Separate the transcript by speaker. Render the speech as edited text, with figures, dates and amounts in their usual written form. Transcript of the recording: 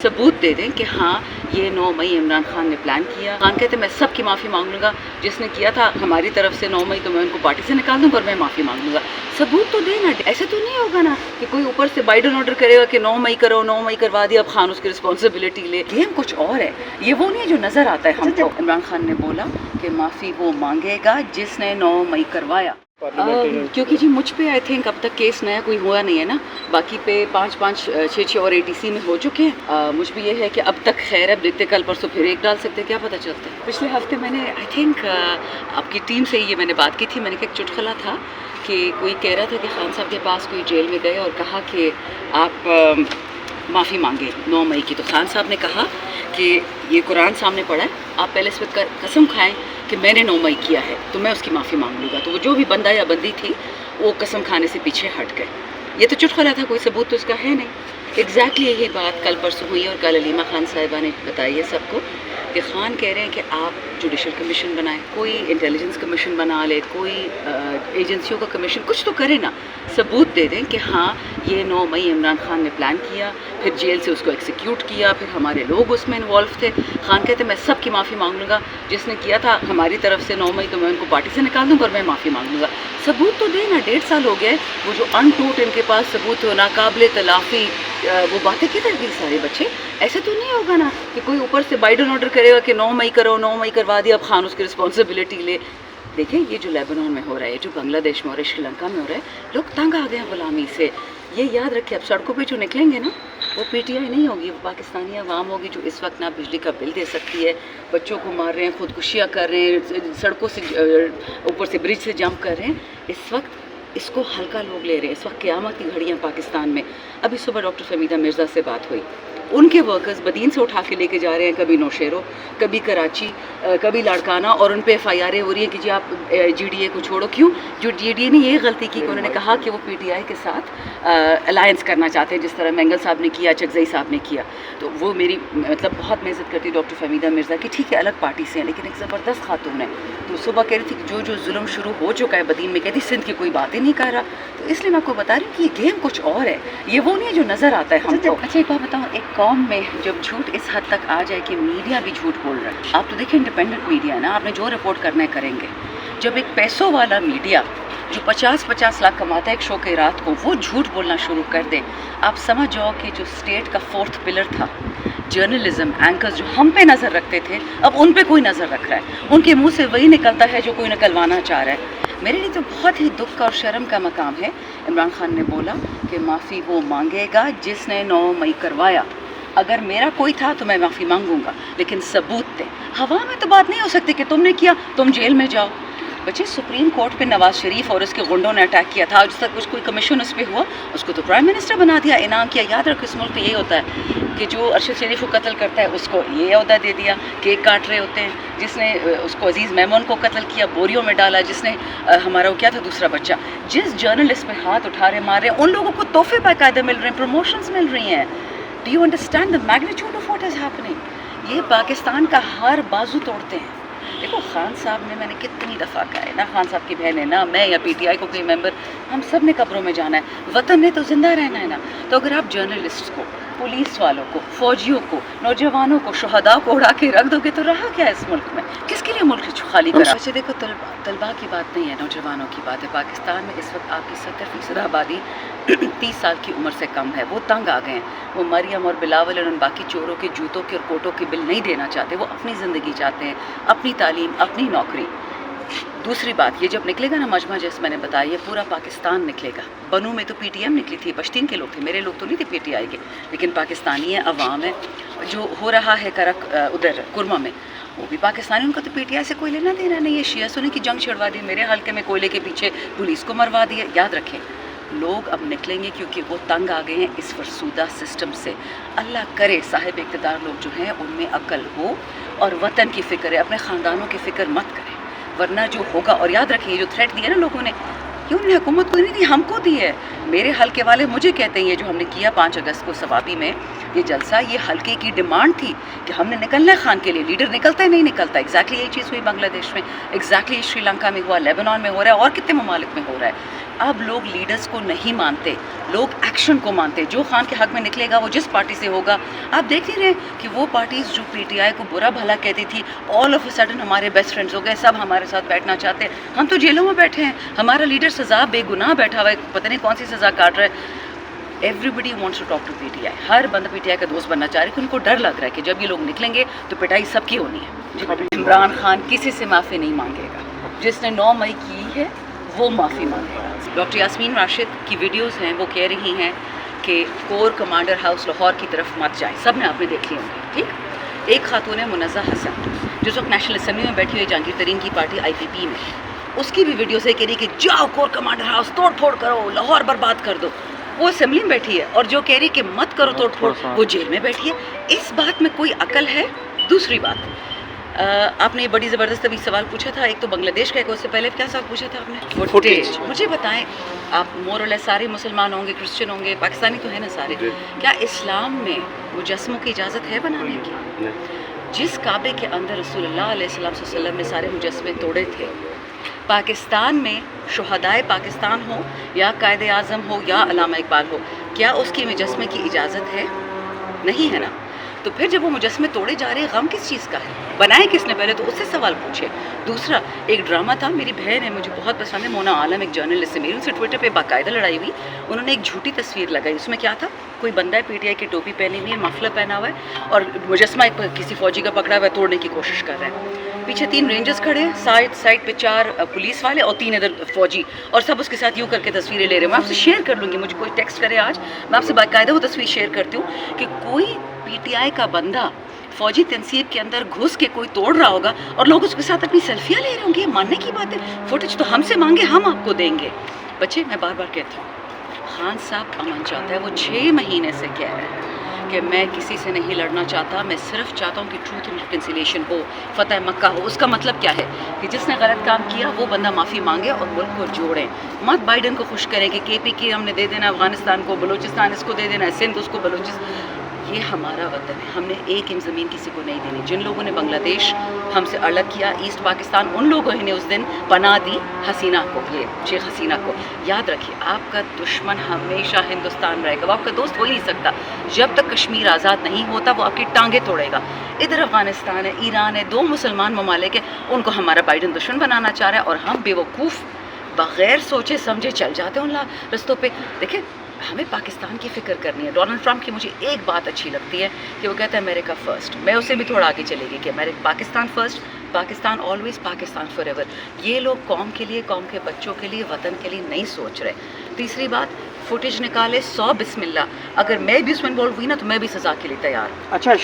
Speaker 1: सबूत दे दें कि हाँ ये 9 मई इमरान खान ने प्लान किया। खान कहते मैं सब की माफ़ी मांग लूँगा, जिसने किया था हमारी तरफ से 9 मई तो मैं उनको पार्टी से निकाल दूँगा और मैं माफ़ी मांग लूँगा। सबूत तो देना। ऐसे तो नहीं होगा ना कि कोई ऊपर से बाइडन ऑर्डर करेगा कि 9 मई करो, 9 मई करवा दिया, अब खान उसकी रिस्पॉन्सिबिलिटी ले। गेम कुछ और है, ये वो नहीं है जो नज़र आता है हमको। इमरान खान ने बोला कि माफ़ी वो मांगेगा जिसने 9 मई करवाया। क्योंकि जी मुझ पे आई थिंक अब तक केस नया कोई हुआ नहीं है ना, बाकी पे 5-5, 6-6 और ATC में हो चुके हैं। मुझ भी ये है कि अब तक खैर है, देखते कल परसों फिर एक डाल सकते हैं, क्या पता चलता है। पिछले हफ्ते मैंने आई थिंक आपकी टीम से ये मैंने बात की थी, मैंने कहा एक चुटकुला था कि कोई कह रहा था कि खान साहब के पास कोई जेल में गए और कहा कि आप माफ़ी मांगे 9 मई की। तो खान साहब ने कहा कि ये कुरान सामने पड़ा है, आप पहले इस पर कसम खाएं कि मैंने 9 मई किया है तो मैं उसकी माफ़ी मांग लूँगा। तो वो जो भी बंदा या बंदी थी वो कसम खाने से पीछे हट गए। ये तो चुटकुला था, कोई सबूत तो इसका है नहीं। एग्जैक्टली यही बात कल परसों हुई और कल अलीमा खान साहिबा ने बताई है सबको कि खान कह रहे हैं कि आप जुडिशल कमीशन बनाएं, कोई इंटेलिजेंस कमीशन बना ले, कोई एजेंसियों का कमीशन, कुछ तो करे ना। सबूत दे दें कि हाँ ये 9 मई इमरान खान ने प्लान किया, फिर जेल से उसको एक्सिक्यूट किया, फिर हमारे लोग उसमें इन्वॉल्व थे। खान कहते मैं सब की माफ़ी मांग लूँगा, जिसने किया था हमारी तरफ से 9 मई तो मैं उनको पार्टी से निकाल दूँगा और मैं माफ़ी मांग लूँगा। सबूत तो देना। 1.5 साल हो गए, वो जो अनटूट इनके पास सबूत हो, नाकाबिले तलाफ़ी, वो बातें किधर गई सारे बच्चे। ऐसे तो नहीं होगा ना कि कोई ऊपर से बाइडन ऑर्डर करेगा कि 9 मई करो, 9 मई करवा दिया, अब खान उसकी रिस्पॉन्सिबिलिटी ले। देखें ये जो लेबनान में हो रहा है, जो बांग्लादेश में हो रहा है, श्रीलंका में हो रहा है, लोग तंग आ गए हैं गुलामी से। ये याद रखें, अब सड़कों पे जो निकलेंगे ना वो PTI नहीं होगी, वो पाकिस्तानी अवाम होगी जो इस वक्त ना बिजली का बिल दे सकती है, बच्चों को मार रहे हैं, खुदकुशियाँ कर रहे हैं, सड़कों से ऊपर से ब्रिज से जंप कर रहे हैं। इस वक्त इसको हल्का लोग ले रहे हैं। इस वक्त क़यामत की घड़ियाँ पाकिस्तान में। अभी सुबह डॉक्टर फमीदा मिर्ज़ा से बात हुई, उनके वर्कर्स बदीन से उठा के लेके जा रहे हैं, कभी नौशेरो, कभी कराची, कभी लाड़काना, और उन पे FIR हो रही है कि जी आप GDA को छोड़ो। क्यों? जो GDA ने ये गलती की कि उन्होंने कहा कि वो PTI के साथ अलायंस करना चाहते हैं, जिस तरह मैंगल साहब ने किया, चकजई साहब ने किया। तो वो मेरी मतलब बहुत मैं इज़्ज़त करती डॉक्टर फमीदा मिर्ज़ा की, ठीक है अलग पार्टी से हैं लेकिन एक ज़बरदस्त खातून है। तो सुबह कह रही थी कि जो जुल्म शुरू हो चुका है बदीन में, कहती सिंध की कोई बात ही नहीं कर रहा। तो इसलिए मैं आपको बता रही हूँ कि ये गेम कुछ और है, ये वो नहीं है जो नज़र आता है हमको। अच्छा एक बात बताऊँ, एक कौम में जब झूठ इस हद तक आ जाए कि मीडिया भी झूठ बोल रहा है, आप तो देखिए इंडिपेंडेंट मीडिया है ना, आपने जो रिपोर्ट करना है करेंगे। जब एक पैसों वाला मीडिया जो 50-50 लाख कमाता है एक शो के रात को, वो झूठ बोलना शुरू कर दे, आप समझ जाओ कि जो स्टेट का 4th पिलर था, जर्नलिज्म, एंकर्स जो हम पे नज़र रखते थे, अब उन पे कोई नज़र रख रहा है। उनके मुंह से वही निकलता है जो कोई निकलवाना चाह रहा है। मेरे लिए तो बहुत ही दुख का और शर्म का मकाम है। इमरान खान ने बोला कि माफ़ी वो मांगेगा जिसने 9 मई करवाया। अगर मेरा कोई था तो मैं माफ़ी मांगूंगा, लेकिन सबूत दें। हवा में तो बात नहीं हो सकती कि तुमने किया तुम जेल में जाओ। बच्चे सुप्रीम कोर्ट पे नवाज शरीफ और उसके गुंडों ने अटैक किया था, जिस तक कुछ कोई कमीशन उस पर हुआ, उसको तो प्राइम मिनिस्टर बना दिया, इनाम किया। याद रखो इस मुल्क में यही होता है कि जो अरशद शरीफ को कत्ल करता है उसको ये अहदा दे दिया, केक काट रहे होते हैं। जिसने उसको अजीज़ मेमन को कत्ल किया, बोरियों में डाला। जिसने हमारा वो क्या था दूसरा बच्चा, जिस जर्नलिस्ट पे हाथ उठा रहे मार रहे, उन लोगों को तोहफे बाकायदे मिल रहे हैं, प्रमोशंस मिल रही हैं। Do you understand the magnitude of what is happening? ये पाकिस्तान का हर बाजू तोड़ते हैं। देखो खान साहब ने, मैंने कितनी दफ़ा कहा है ना, खान साहब की बहन है ना, मैं या PTI को कोई मेंबर, हम सब ने कब्रों में जाना है, वतन ने तो ज़िंदा रहना है ना। तो अगर आप जर्नलिस्ट को, पुलिस वालों को, फ़ौजियों को, नौजवानों को, शुहदा को उड़ा के रख दोगे तो रहा क्या इस मुल्क में? किसके लिए मुल्क खाली करा? अच्छा देखो तलबा की बात नहीं है, नौजवानों की बात है। पाकिस्तान में इस वक्त आपकी 70% आबादी 30 साल की उम्र से कम है। वो तंग आ गए हैं, वो मरियम और बिलावल और उन बाकी चोरों के जूतों के और कोटों के बिल नहीं देना चाहते। वो अपनी ज़िंदगी चाहते हैं, अपनी तालीम, अपनी नौकरी। दूसरी बात, ये जब निकलेगा ना मजमा, जैसे मैंने बताया, ये पूरा पाकिस्तान निकलेगा। बनू में तो PTM निकली थी, पश्तीन के लोग थे, मेरे लोग तो नहीं थे PTI के, लेकिन पाकिस्तानी है, अवाम है। जो हो रहा है करक उधर कुरमा में, वो भी पाकिस्तानी, उनका तो PTI से कोई लेना देना नहीं है। शिया सुन्नी की जंग छिड़वा दी, मेरे हल्के में कोयले के पीछे पुलिस को मरवा दिया। याद रखें लोग अब निकलेंगे क्योंकि वो तंग आ गए हैं इस फरसूदा सिस्टम से। अल्लाह करे साहिब इक़्तिदार लोग जो हैं उनमें अक्ल हो और वतन की फ़िक्र है, अपने ख़ानदानों की फ़िक्र मत करें, वरना जो होगा। और याद रखें ये जो थ्रेट दिया ना लोगों ने, ये उन्होंने हुकूमत को नहीं दी, हमको दी है। मेरे हल्के वाले मुझे कहते हैं ये जो हमने किया 5 अगस्त को सवाबी में ये जलसा, ये हल्के की डिमांड थी कि हमने निकलना है खान के लिए। लीडर निकलता है नहीं निकलता। एग्जैक्टली यही चीज़ हुई बांग्लादेश में, एग्जैक्टली श्रीलंका में हुआ, लेबनान में हो रहा है और कितने ममालिक में हो रहा है। اب لوگ لیڈرز کو نہیں مانتے, لوگ ایکشن کو مانتے. جو خان کے حق میں نکلے گا وہ جس پارٹی سے ہوگا. آپ دیکھ نہیں رہے کہ وہ پارٹیز جو پی ٹی آئی کو برا بھلا کہتی تھی, آل آف اے سڈن ہمارے بیسٹ فرینڈز ہو گئے, سب ہمارے ساتھ بیٹھنا چاہتے ہیں. ہم تو جیلوں میں بیٹھے ہیں, ہمارا لیڈر سزا بے گناہ بیٹھا ہوا ہے, پتہ نہیں کون سی سزا کاٹ رہا ہے. Everybody wants to talk to P T I. ہر بندہ پی ٹی آئی کا دوست بننا چاہ رہے کہ ان کو ڈر لگ رہا ہے کہ جب یہ لوگ نکلیں گے تو پٹائی سب کی ہونی ہے. عمران خان کسی سے معافی نہیں مانگے گا. جس نے 9 مئی کی ہے وہ معافی مانگے گا. ڈاکٹر یاسمین راشد کی ویڈیوز ہیں, وہ کہہ رہی ہیں کہ کور کمانڈر ہاؤس لاہور کی طرف مت جائیں. سب نے آپ نے دیکھ لی ہوں گی, ٹھیک. ایک خاتون ہے منزہ حسن, جو اس وقت نیشنل اسمبلی میں بیٹھی ہوئی جہانگیر ترین کی پارٹی آئی پی پی میں, اس کی بھی ویڈیو سے کہہ رہی کہ جاؤ کور کمانڈر ہاؤس توڑ پھوڑ کرو, لاہور برباد کر دو. وہ اسمبلی میں بیٹھی ہے, اور جو کہہ رہی کہ مت کرو توڑ پھوڑ وہ جیل میں بیٹھی ہے. اس بات میں کوئی عقل ہے؟ دوسری بات, آپ نے یہ بڑی زبردست ابھی سوال پوچھا تھا, ایک تو بنگلہ دیش کا, ایک اس سے پہلے کیا سوال پوچھا تھا آپ نے؟ فوٹیج. مجھے بتائیں, آپ مور اور لیس سارے مسلمان ہوں گے, کرسچن ہوں گے, پاکستانی تو ہے نا سارے, کیا اسلام میں مجسموں کی اجازت ہے بنانے کی؟ جس کعبے کے اندر رسول اللہ علیہ وسلم نے سارے مجسمے توڑے تھے, پاکستان میں شہدائے پاکستان ہو یا قائد اعظم ہو یا علامہ اقبال ہو, کیا اس کی مجسمے کی اجازت ہے؟ نہیں ہے نا. تو پھر جب وہ مجسمے توڑے جا رہے ہیں, غم کس چیز کا ہے؟ بنائے کس نے پہلے تو اس سے سوال پوچھے. دوسرا, ایک ڈرامہ تھا, میری بہن ہے, مجھے بہت پسند ہے, مونا عالم ایک جرنلسٹ ہے, میری ان سے ٹویٹر پہ باقاعدہ لڑائی ہوئی. انہوں نے ایک جھوٹی تصویر لگائی, اس میں کیا تھا, کوئی بندہ ہے پی ٹی آئی کی ٹوپی پہنی ہوئی ہے, مفلر پہنا ہوا ہے, اور مجسمہ ایک کسی فوجی کا پکڑا ہوا ہے, توڑنے کی کوشش کر رہا ہے. پیچھے 3 رینجرز کھڑے ہیں, سائڈ پہ 4 پولیس والے اور 3 ادھر فوجی, اور سب اس کے ساتھ یوں کر کے تصویریں لے رہے ہیں. میں آپ سے شیئر کر لوں گی, مجھے کوئی ٹیکسٹ کرے آج, میں آپ سے باقاعدہ وہ تصویر شیئر کرتی ہوں کہ کوئی پی ٹی آئی کا بندہ فوجی تنصیب کے اندر گھس کے کوئی توڑ رہا ہوگا اور لوگ اس کے ساتھ اپنی سیلفیاں لے رہے ہوں گے. یہ ماننے کی بات ہے؟ فوٹیج تو ہم سے مانگے, ہم آپ کو دیں گے. بچے, میں بار بار کہتی ہوں, خان صاحب امن چاہتا ہے, وہ 6 مہینے سے کہہ رہے ہیں کہ میں کسی سے نہیں لڑنا چاہتا, میں صرف چاہتا ہوں کہ ٹروتھ اینڈ ریکنسیلیشن ہو, فتح مکہ ہو. اس کا مطلب کیا ہے کہ جس نے غلط کام کیا وہ بندہ معافی مانگے اور ملک کو جوڑیں. مت بائیڈن کو خوش کریں کہ کے پی کی ہم نے دے دینا افغانستان کو, بلوچستان اس کو دے دینا ہے, سندھ اس کو, بلوچستان. یہ ہمارا وطن ہے, ہم نے ایک انچ زمین کسی کو نہیں دینی. جن لوگوں نے بنگلہ دیش ہم سے الگ کیا, ایسٹ پاکستان, ان لوگوں نے اس دن پناہ دی حسینہ کو, یہ شیخ حسینہ کو. یاد رکھیے, آپ کا دشمن ہمیشہ ہندوستان رہے گا, وہ آپ کا دوست ہو ہی نہیں سکتا. جب تک کشمیر آزاد نہیں ہوتا وہ آپ کی ٹانگیں توڑے گا. ادھر افغانستان ہے, ایران ہے, 2 مسلمان ممالک ہیں, ان کو ہمارا بائیڈن دشمن بنانا چاہ رہا ہے, اور ہم بے وقوف بغیر سوچے سمجھے چل جاتے ہیں ان رستوں پہ. دیکھیں, ہمیں پاکستان کی فکر کرنی ہے. ڈونلڈ ٹرمپ کی مجھے ایک بات اچھی لگتی ہے کہ وہ کہتا ہے امریکہ فرسٹ. میں اسے بھی تھوڑا آگے چلے گی کہ Pakistan first, Pakistan always, Pakistan for ever. یہ لوگ قوم کے لیے, قوم کے بچوں کے لیے, وطن کے لیے نہیں سوچ رہے. تیسری بات, فوٹیج نکالے 100 بسم اللہ. اگر میں بھی اس میں انوالو ہوئی نا تو میں بھی سزا کے لیے تیار.
Speaker 2: اچھا